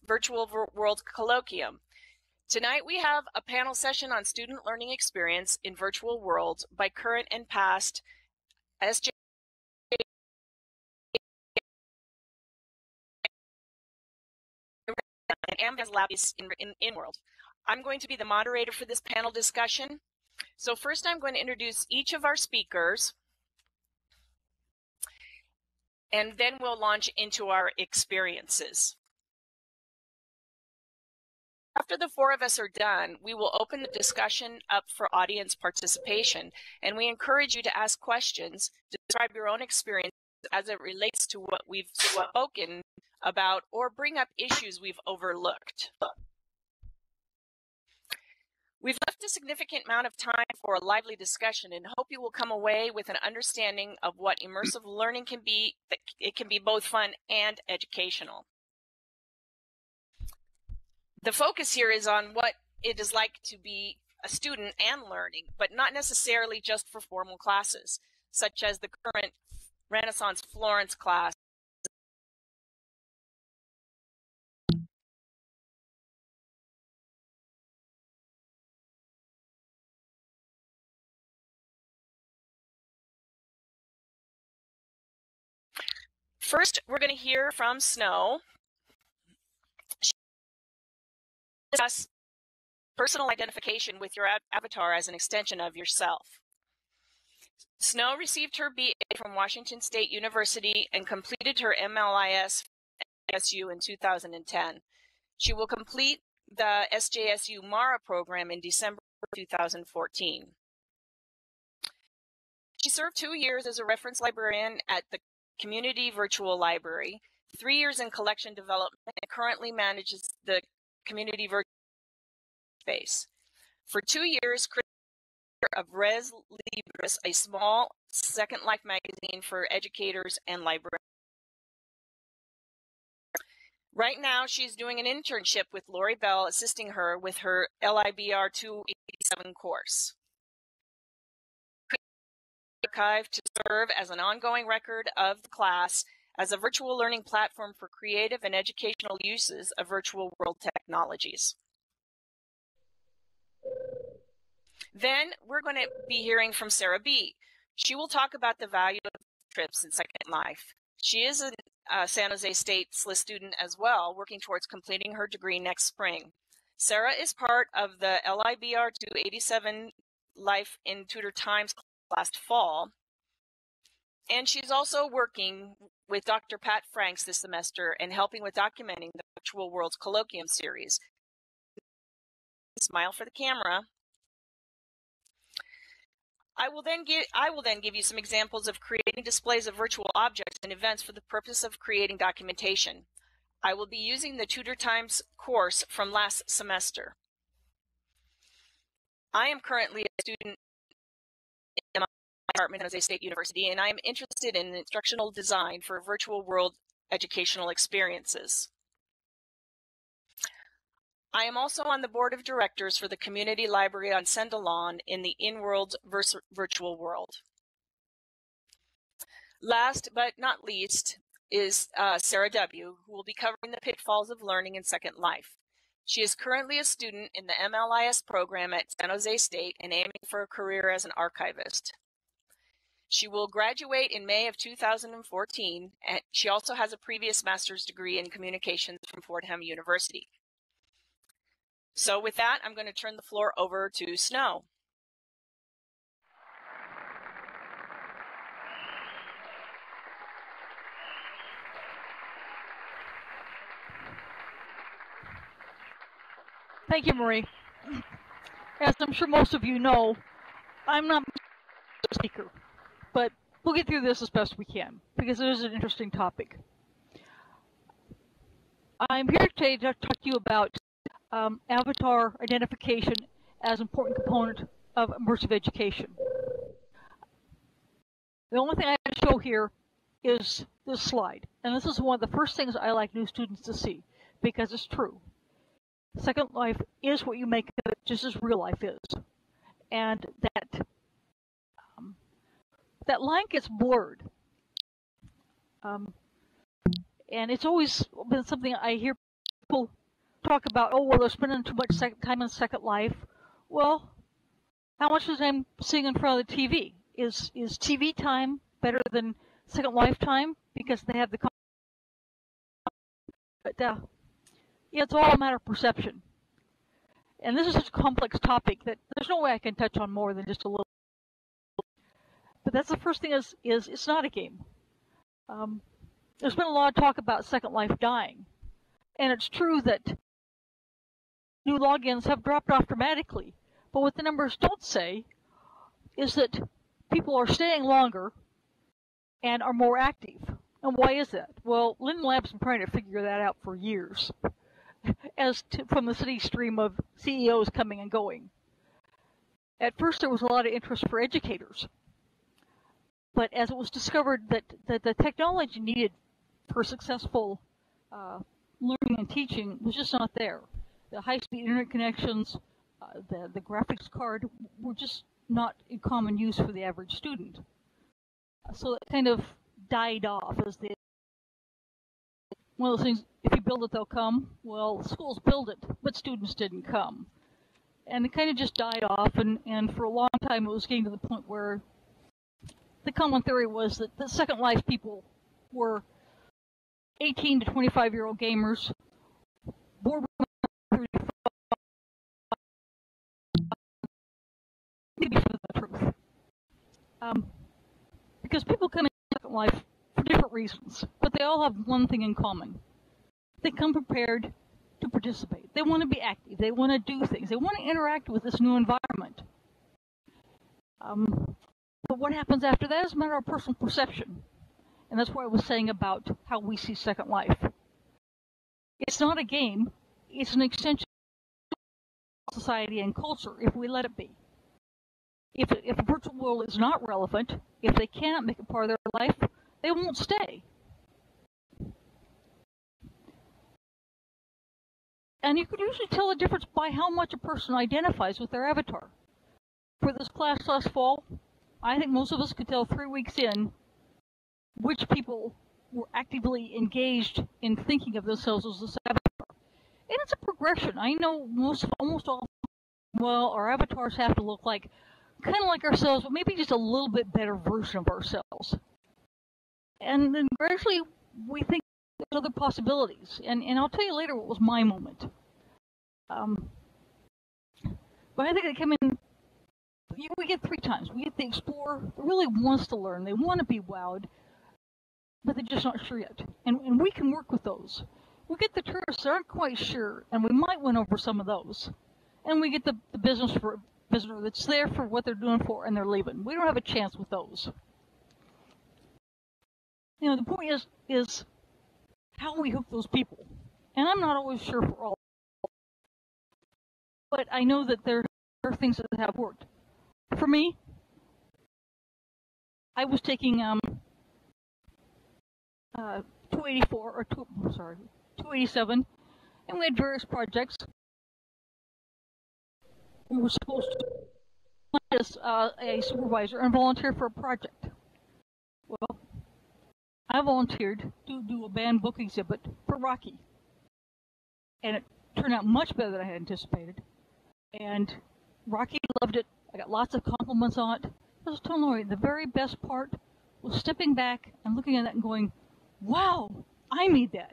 Virtual World Colloquium. Tonight we have a panel session on student learning experience in virtual worlds by current and past SJ and labs in world. I'm going to be the moderator for this panel discussion. So first I'm going to introduce each of our speakers, and then we'll launch into our experiences. After the four of us are done, we will open the discussion up for audience participation, and we encourage you to ask questions, describe your own experience as it relates to what we've spoken about, or bring up issues we've overlooked. We've left a significant amount of time for a lively discussion and hope you will come away with an understanding of what immersive learning can be. It can be both fun and educational. The focus here is on what it is like to be a student and learning, but not necessarily just for formal classes, such as the current Renaissance Florence class. First, we're going to hear from Snow. She discusses personal identification with your avatar as an extension of yourself. Snow received her BA from Washington State University and completed her MLIS SU in 2010. She will complete the SJSU MARA program in December 2014. She served 2 years as a reference librarian at the Community Virtual Library, 3 years in collection development, and currently manages the Community Virtual Space. For 2 years, of Res Libris, a small Second Life magazine for educators and librarians. Right now, she's doing an internship with Lori Bell, assisting her with her LIBR 287 course. Archive to serve as an ongoing record of the class as a virtual learning platform for creative and educational uses of virtual world technologies. Then we're going to be hearing from Sarah B. She will talk about the value of trips in Second Life. She is a San Jose State SLIS student as well, working towards completing her degree next spring. Sarah is part of the LIBR 287 Life in Tutor Times last fall, and she's also working with Dr. Pat Franks this semester and helping with documenting the Virtual Worlds Colloquium series. Smile for the camera. I will then give you some examples of creating displays of virtual objects and events for the purpose of creating documentation. I will be using the Tutor Times course from last semester. I am currently a student in my department at San Jose State University, and I am interested in instructional design for virtual world educational experiences. I am also on the board of directors for the Community Library on Sendelon in the in-world virtual world. Last but not least is Sarah W., who will be covering the pitfalls of learning in Second Life. She is currently a student in the MLIS program at San Jose State and aiming for a career as an archivist. She will graduate in May of 2014, and she also has a previous master's degree in communications from Fordham University. So with that, I'm going to turn the floor over to Snow. Thank you, Marie. As I'm sure most of you know, I'm not a speaker, but we'll get through this as best we can because it is an interesting topic. I'm here today to talk to you about avatar identification as an important component of immersive education. The only thing I have to show here is this slide, and this is one of the first things I like new students to see because it's true. Second Life is what you make of it, just as real life is, and that line gets blurred, and it's always been something I hear people talk about, oh, well, they're spending too much time on Second Life. Well, how much is them sitting in front of the TV? Is TV time better than Second Life time because they have the? But yeah, it's all a matter of perception. And this is such a complex topic that there's no way I can touch on more than just a little. But that's the first thing is it's not a game. There's been a lot of talk about Second Life dying. And it's true that new logins have dropped off dramatically. But what the numbers don't say is that people are staying longer and are more active. And why is that? Well, Linden Lab's been trying to figure that out for years, from the city stream of CEOs coming and going. At first, there was a lot of interest for educators. But as it was discovered that the technology needed for successful learning and teaching was just not there. The high-speed internet connections, the graphics card were just not in common use for the average student. So it kind of died off as one of those things, if you build it, they'll come. Well, schools build it, but students didn't come. And it kind of just died off, and for a long time it was getting to the point where the common theory was that the Second Life people were 18 to 25-year-old gamers, bored with maybe for the truth. Because people come into Second Life for different reasons, but they all have one thing in common. They come prepared to participate. They want to be active. They want to do things. They want to interact with this new environment. But what happens after that is a matter of personal perception. And that's what I was saying about how we see Second Life. It's not a game. It's an extension of society and culture if we let it be. If the virtual world is not relevant, if they cannot make it part of their life, they won't stay. And you could usually tell the difference by how much a person identifies with their avatar. For this class last fall, I think most of us could tell 3 weeks in which people were actively engaged in thinking of themselves as this avatar. And it's a progression. I know almost all, well, our avatars have to look like, kind of like ourselves, but maybe just a little bit better version of ourselves. And then gradually we think there's other possibilities. And I'll tell you later what was my moment. But I think they come in, we get 3 times. We get the explorer who really wants to learn. They want to be wowed, but they're just not sure yet. And we can work with those. We get the tourists that aren't quite sure, and we might win over some of those. And we get the business for visitor that's there for what they're doing for, and they're leaving. We don't have a chance with those. You know, the point is how we hook those people. And I'm not always sure for all. But I know that there are things that have worked. For me, I was taking 287, and we had various projects. We were supposed to find us a supervisor and volunteer for a project. Well, I volunteered to do a band book exhibit for Rocky. And it turned out much better than I had anticipated. And Rocky loved it. I got lots of compliments on it. I was telling Lori, the very best part was stepping back and looking at that and going, wow, I made that.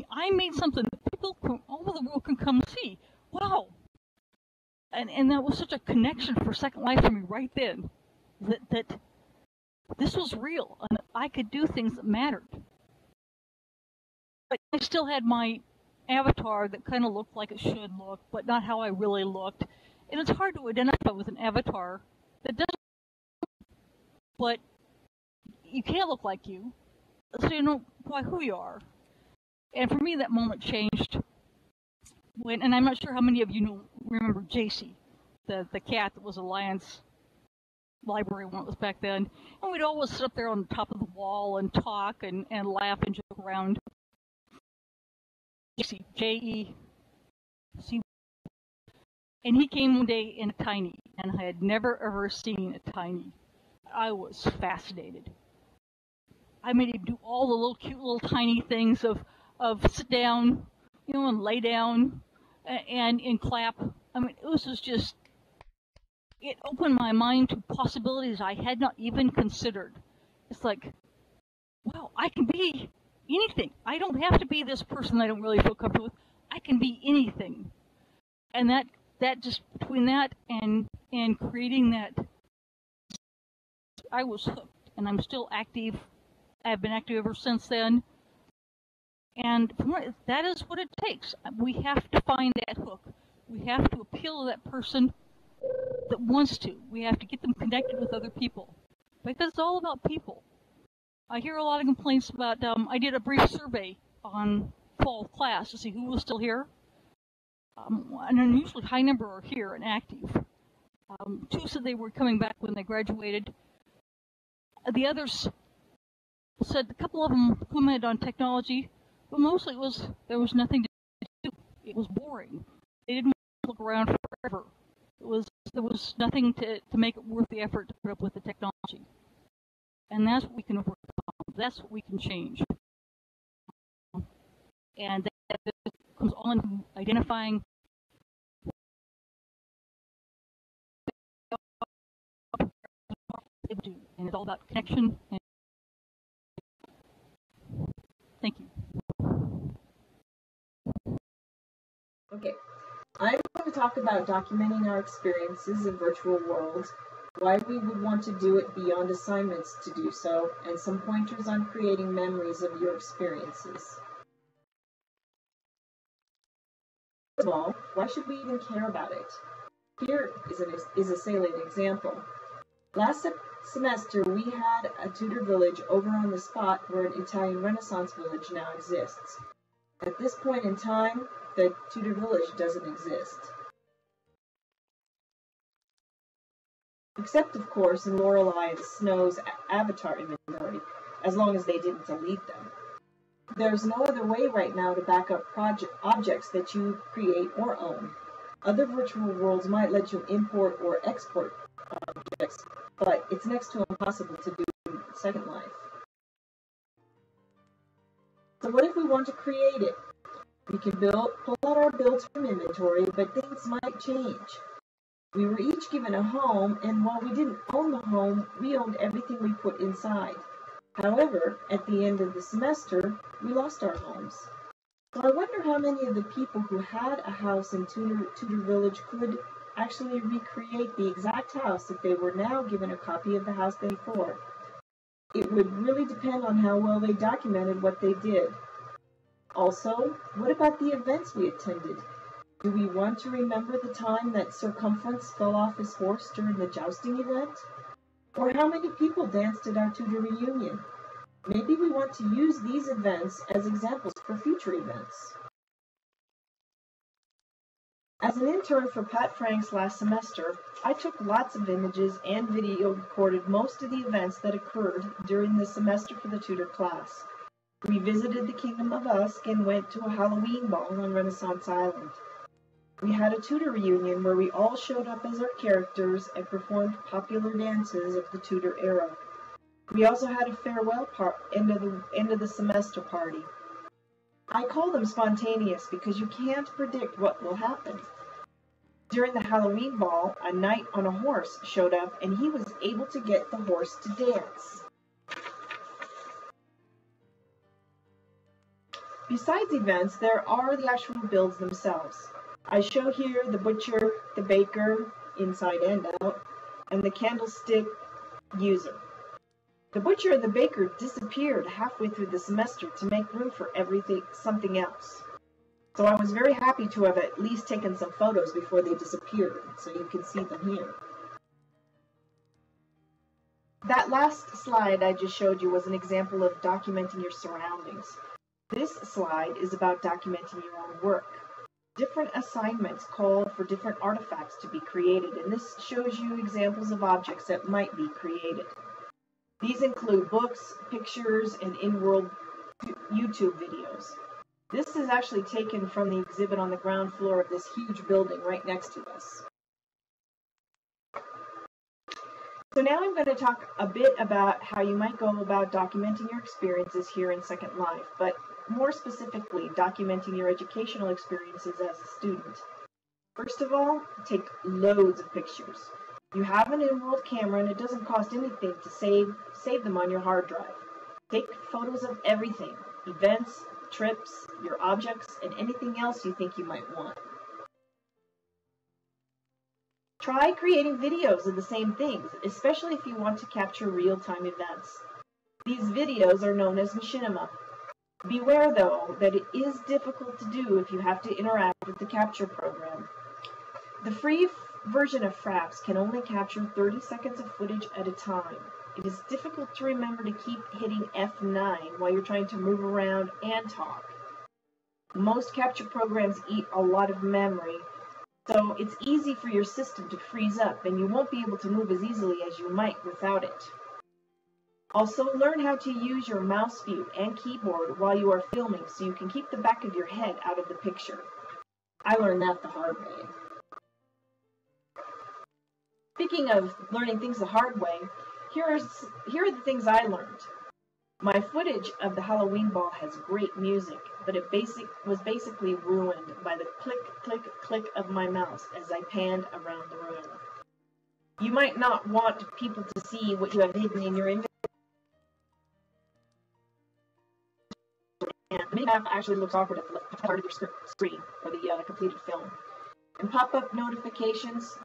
I made something that people from all over the world can come see. Wow. And that was such a connection for Second Life for me right then, that this was real, and I could do things that mattered. But I still had my avatar that kind of looked like it should look, but not how I really looked. And it's hard to identify with an avatar that doesn't, but you can't look like you, so you know quite who you are. And for me, that moment changed when, and I'm not sure how many of you remember JC, the cat that was a Lions library one that was back then. And we'd always sit up there on the top of the wall and talk and laugh and joke around. JC, J-E-C. And he came one day in a tiny, and I had never ever seen a tiny. I was fascinated. I made him do all the little cute little tiny things of sit down, and lay down and clap. I mean, this was just, it opened my mind to possibilities I had not even considered. It's like, wow, I can be anything. I don't have to be this person I don't really feel comfortable with. I can be anything. And that just, between that and creating that, I was hooked. And I'm still active. I've been active ever since then. And that is what it takes. We have to find that hook. We have to appeal to that person that wants to. We have to get them connected with other people. Because it's all about people. I hear a lot of complaints about, I did a brief survey on fall class to see who was still here. An unusually high number are here and active. 2 said they were coming back when they graduated. The others said a couple of them commented on technology, but mostly there was nothing to do. It was boring. They didn't want to look around forever. There was nothing to make it worth the effort to put up with the technology. And that's what we can overcome. That's what we can change. And that comes on to identifying and it's all about connection. And thank you. Okay, I'm going to talk about documenting our experiences in virtual worlds, why we would want to do it beyond assignments to do so, and some pointers on creating memories of your experiences. First of all, why should we even care about it? Here is a salient example. Last semester, we had a Tudor village over on the spot where an Italian Renaissance village now exists. At this point in time, the Tudor village doesn't exist. Except, of course, in Lorelei and Snow's avatar inventory, as long as they didn't delete them. There's no other way right now to back up objects that you create or own. Other virtual worlds might let you import or export objects, but it's next to impossible to do in Second Life. So what if we want to create it? We can pull out our builds from inventory, but things might change. We were each given a home, and while we didn't own the home, we owned everything we put inside. However, at the end of the semester, we lost our homes. So I wonder how many of the people who had a house in Tudor Village could actually recreate the exact house if they were now given a copy of the house before. It would really depend on how well they documented what they did. Also, what about the events we attended? Do we want to remember the time that Circumference fell off his horse during the jousting event? Or how many people danced at our Tudor reunion? Maybe we want to use these events as examples for future events. As an intern for Pat Frank's last semester, I took lots of images and video recorded most of the events that occurred during the semester for the Tudor class. We visited the Kingdom of Usk and went to a Halloween ball on Renaissance Island. We had a Tudor reunion where we all showed up as our characters and performed popular dances of the Tudor era. We also had a farewell end of the semester party. I call them spontaneous because you can't predict what will happen. During the Halloween ball, a knight on a horse showed up and he was able to get the horse to dance. Besides events, there are the actual builds themselves. I show here the butcher, the baker, inside and out, and the candlestick user. The butcher and the baker disappeared halfway through the semester to make room for something else. So I was very happy to have at least taken some photos before they disappeared, so you can see them here. That last slide I just showed you was an example of documenting your surroundings. This slide is about documenting your own work. Different assignments call for different artifacts to be created, and this shows you examples of objects that might be created. These include books, pictures, and in-world YouTube videos. This is actually taken from the exhibit on the ground floor of this huge building right next to us. So now I'm going to talk a bit about how you might go about documenting your experiences here in Second Life, but more specifically documenting your educational experiences as a student. First of all, take loads of pictures. You have an in-world camera and it doesn't cost anything to save them on your hard drive. Take photos of everything, events, trips, your objects, and anything else you think you might want. Try creating videos of the same things, especially if you want to capture real-time events. These videos are known as machinima. Beware, though, that it is difficult to do if you have to interact with the capture program. The free version of Fraps can only capture 30 seconds of footage at a time. It is difficult to remember to keep hitting F9 while you're trying to move around and talk. Most capture programs eat a lot of memory, so it's easy for your system to freeze up and you won't be able to move as easily as you might without it. Also, learn how to use your mouse view and keyboard while you are filming so you can keep the back of your head out of the picture. I learned that the hard way. Speaking of learning things the hard way, here are the things I learned. My footage of the Halloween ball has great music, but it was basically ruined by the click, click, click of my mouse as I panned around the room. You might not want people to see what you have hidden in your inventory. And the map actually looks awkward at the left part of your screen for the completed film. And pop-up notifications,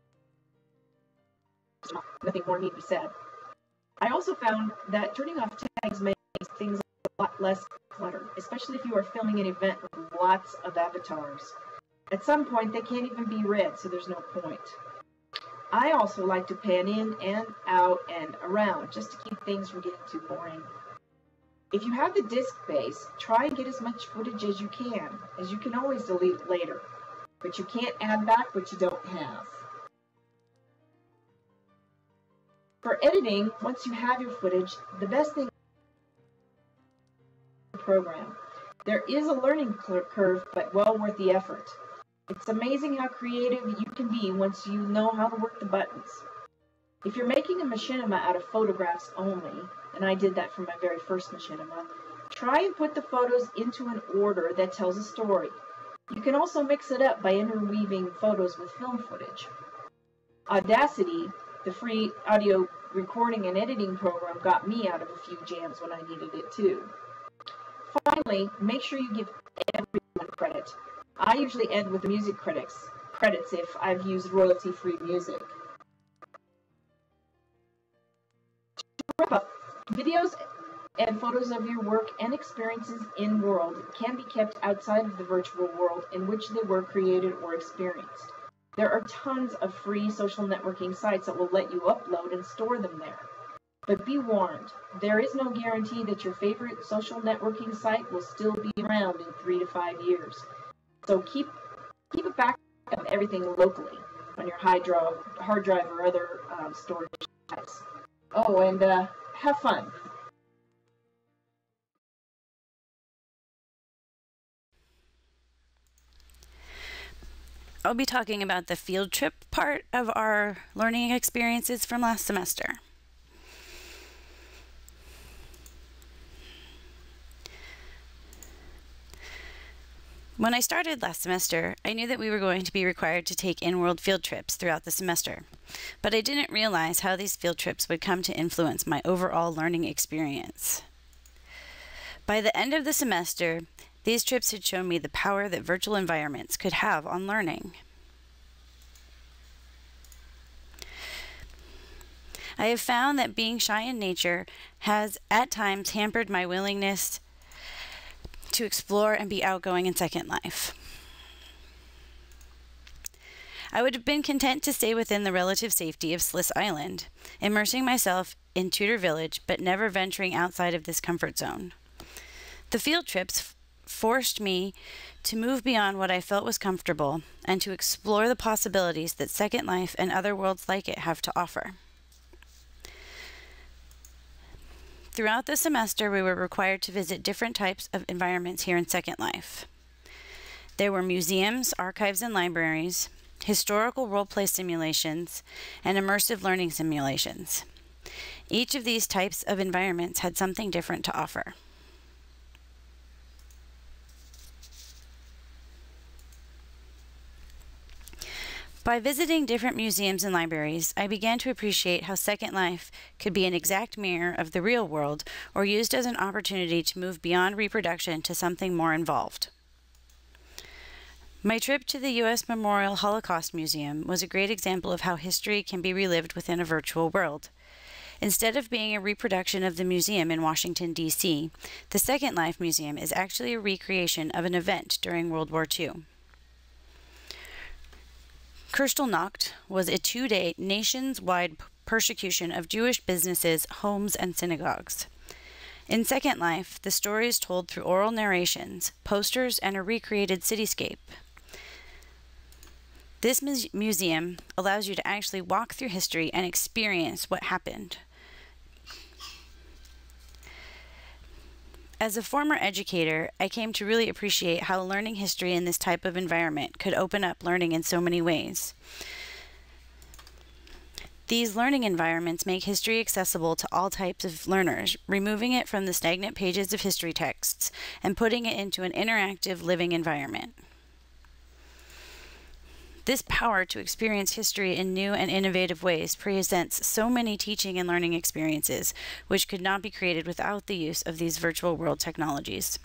nothing more need to be said. I also found that turning off tags makes things a lot less clutter, especially if you are filming an event with lots of avatars. At some point, they can't even be read, so there's no point. I also like to pan in and out and around, just to keep things from getting too boring. If you have the disk base, try and get as much footage as you can always delete it later, but you can't add back what you don't have. For editing, once you have your footage, the best thing is the program. There is a learning curve, but well worth the effort. It's amazing how creative you can be once you know how to work the buttons. If you're making a machinima out of photographs only, and I did that for my very first machinima, try and put the photos into an order that tells a story. You can also mix it up by interweaving photos with film footage. Audacity, the free audio recording and editing program, got me out of a few jams when I needed it too. Finally, make sure you give everyone credit. I usually end with the music credits if I've used royalty-free music. To wrap up, videos and photos of your work and experiences in world can be kept outside of the virtual world in which they were created or experienced. There are tons of free social networking sites that will let you upload and store them there. But be warned, there is no guarantee that your favorite social networking site will still be around in 3 to 5 years. So keep a backup of everything locally on your hard drive or other storage types. Oh, and have fun. I'll be talking about the field trip part of our learning experiences from last semester. When I started last semester, I knew that we were going to be required to take in-world field trips throughout the semester, but I didn't realize how these field trips would come to influence my overall learning experience. By the end of the semester, these trips had shown me the power that virtual environments could have on learning. I have found that being shy in nature has at times hampered my willingness to explore and be outgoing in Second Life. I would have been content to stay within the relative safety of SLIS Island, immersing myself in Tudor Village, but never venturing outside of this comfort zone. The field trips forced me to move beyond what I felt was comfortable and to explore the possibilities that Second Life and other worlds like it have to offer. Throughout the semester, we were required to visit different types of environments here in Second Life. There were museums, archives, and libraries, historical role-play simulations, and immersive learning simulations. Each of these types of environments had something different to offer. By visiting different museums and libraries, I began to appreciate how Second Life could be an exact mirror of the real world or used as an opportunity to move beyond reproduction to something more involved. My trip to the U.S. Memorial Holocaust Museum was a great example of how history can be relived within a virtual world. Instead of being a reproduction of the museum in Washington, D.C., the Second Life Museum is actually a recreation of an event during World War II. Kristallnacht was a 2-day nationwide persecution of Jewish businesses, homes, and synagogues. In Second Life, the story is told through oral narrations, posters, and a recreated cityscape. This museum allows you to actually walk through history and experience what happened. As a former educator, I came to really appreciate how learning history in this type of environment could open up learning in so many ways. These learning environments make history accessible to all types of learners, removing it from the stagnant pages of history texts and putting it into an interactive living environment. This power to experience history in new and innovative ways presents so many teaching and learning experiences, which could not be created without the use of these virtual world technologies.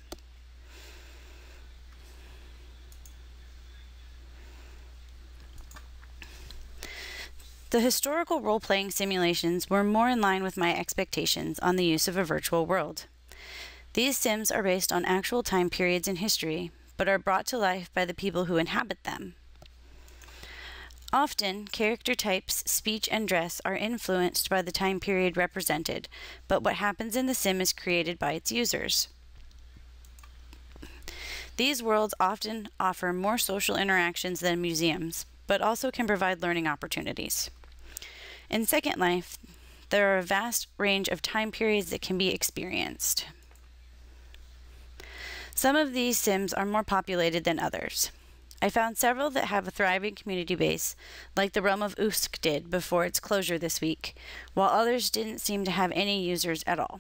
The historical role-playing simulations were more in line with my expectations on the use of a virtual world. These sims are based on actual time periods in history, but are brought to life by the people who inhabit them. Often, character types, speech, and dress are influenced by the time period represented, but what happens in the sim is created by its users. These worlds often offer more social interactions than museums, but also can provide learning opportunities. In Second Life, there are a vast range of time periods that can be experienced. Some of these sims are more populated than others. I found several that have a thriving community base, like the Realm of Usk did before its closure this week, while others didn't seem to have any users at all.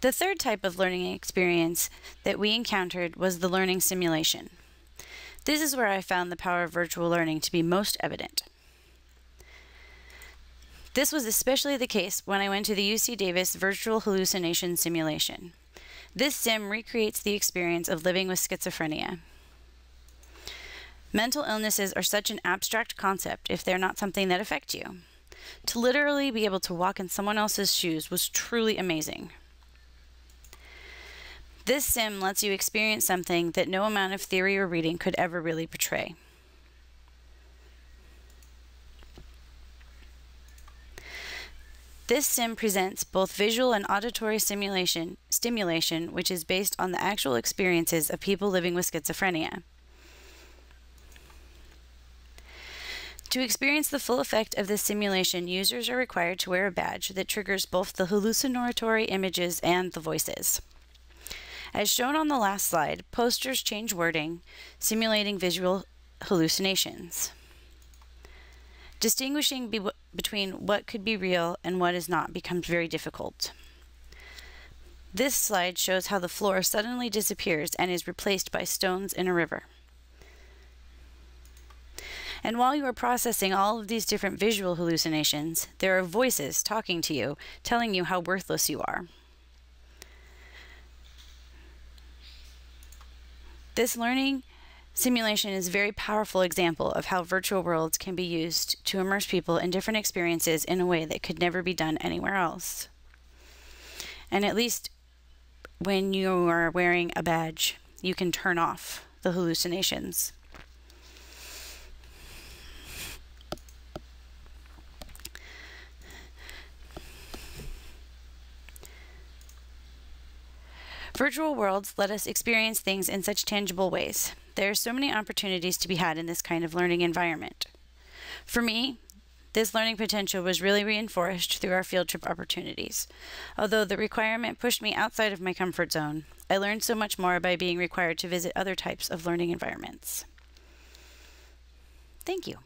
The third type of learning experience that we encountered was the learning simulation. This is where I found the power of virtual learning to be most evident. This was especially the case when I went to the UC Davis Virtual Hallucination Simulation. This sim recreates the experience of living with schizophrenia. Mental illnesses are such an abstract concept if they're not something that affect you. To literally be able to walk in someone else's shoes was truly amazing. This sim lets you experience something that no amount of theory or reading could ever really portray. This sim presents both visual and auditory stimulation, which is based on the actual experiences of people living with schizophrenia. To experience the full effect of this simulation, users are required to wear a badge that triggers both the hallucinatory images and the voices. As shown on the last slide, posters change wording, simulating visual hallucinations. Distinguishing between what could be real and what is not becomes very difficult. This slide shows how the floor suddenly disappears and is replaced by stones in a river. And while you are processing all of these different visual hallucinations, there are voices talking to you, telling you how worthless you are. This learning simulation is a very powerful example of how virtual worlds can be used to immerse people in different experiences in a way that could never be done anywhere else. And at least when you are wearing a badge, you can turn off the hallucinations. Virtual worlds let us experience things in such tangible ways. There are so many opportunities to be had in this kind of learning environment. For me, this learning potential was really reinforced through our field trip opportunities. Although the requirement pushed me outside of my comfort zone, I learned so much more by being required to visit other types of learning environments. Thank you.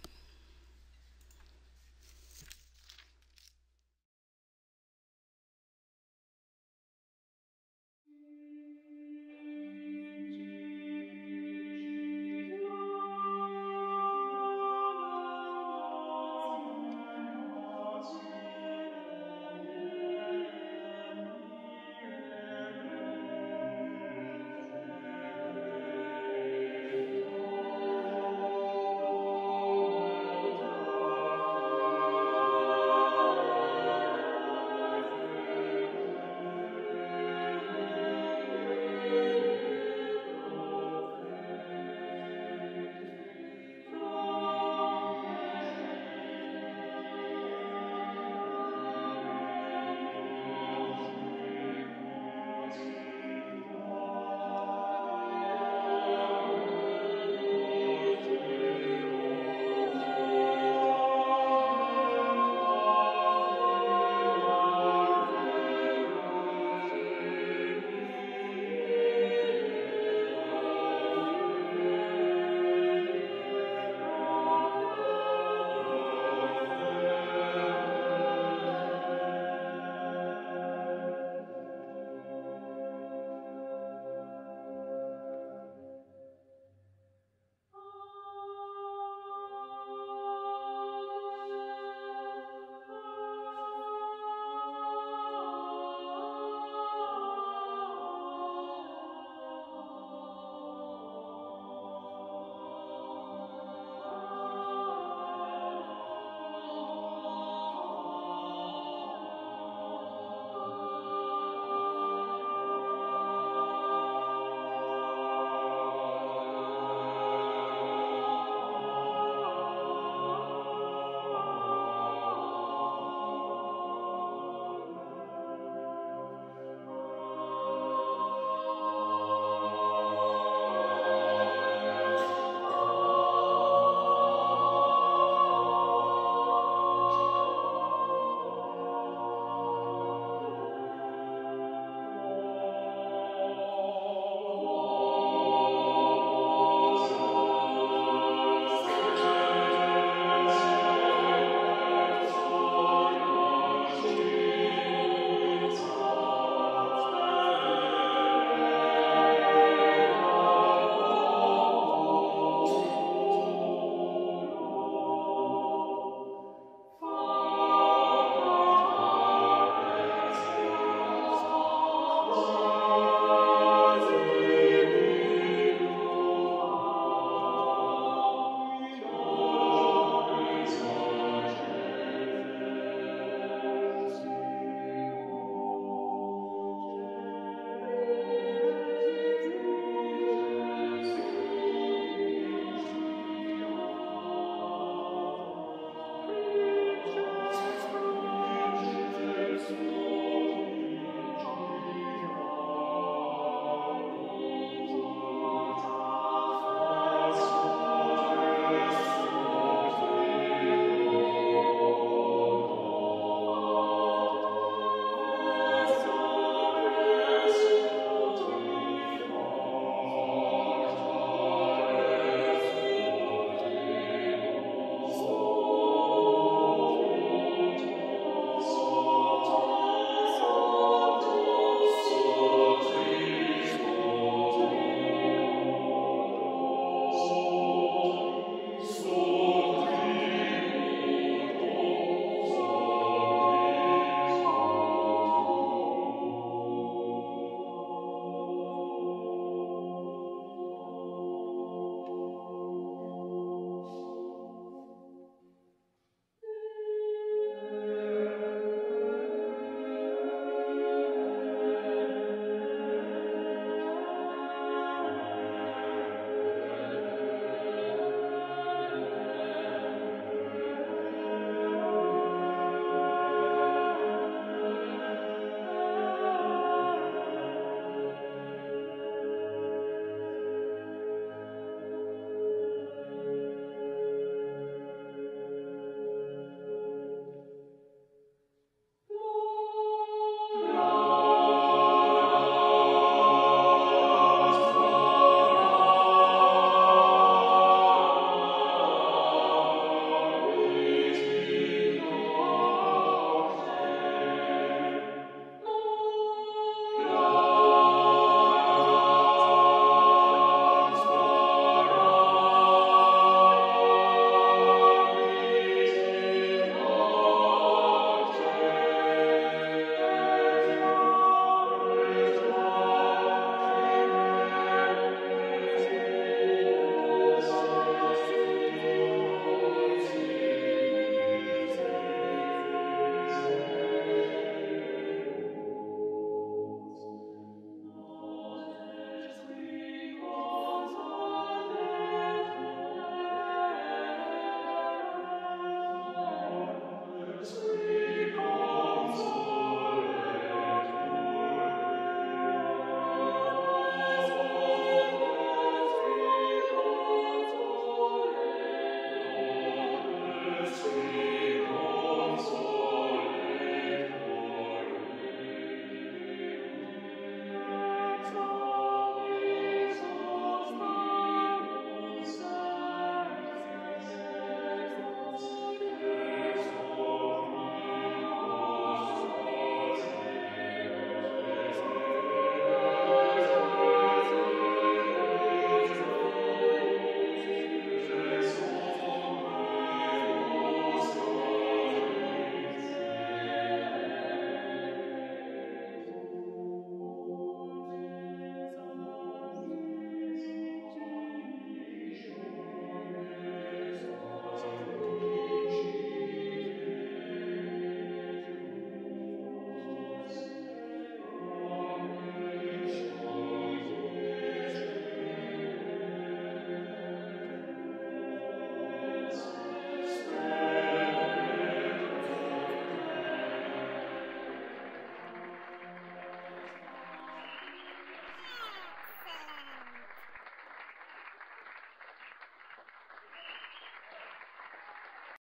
minus 3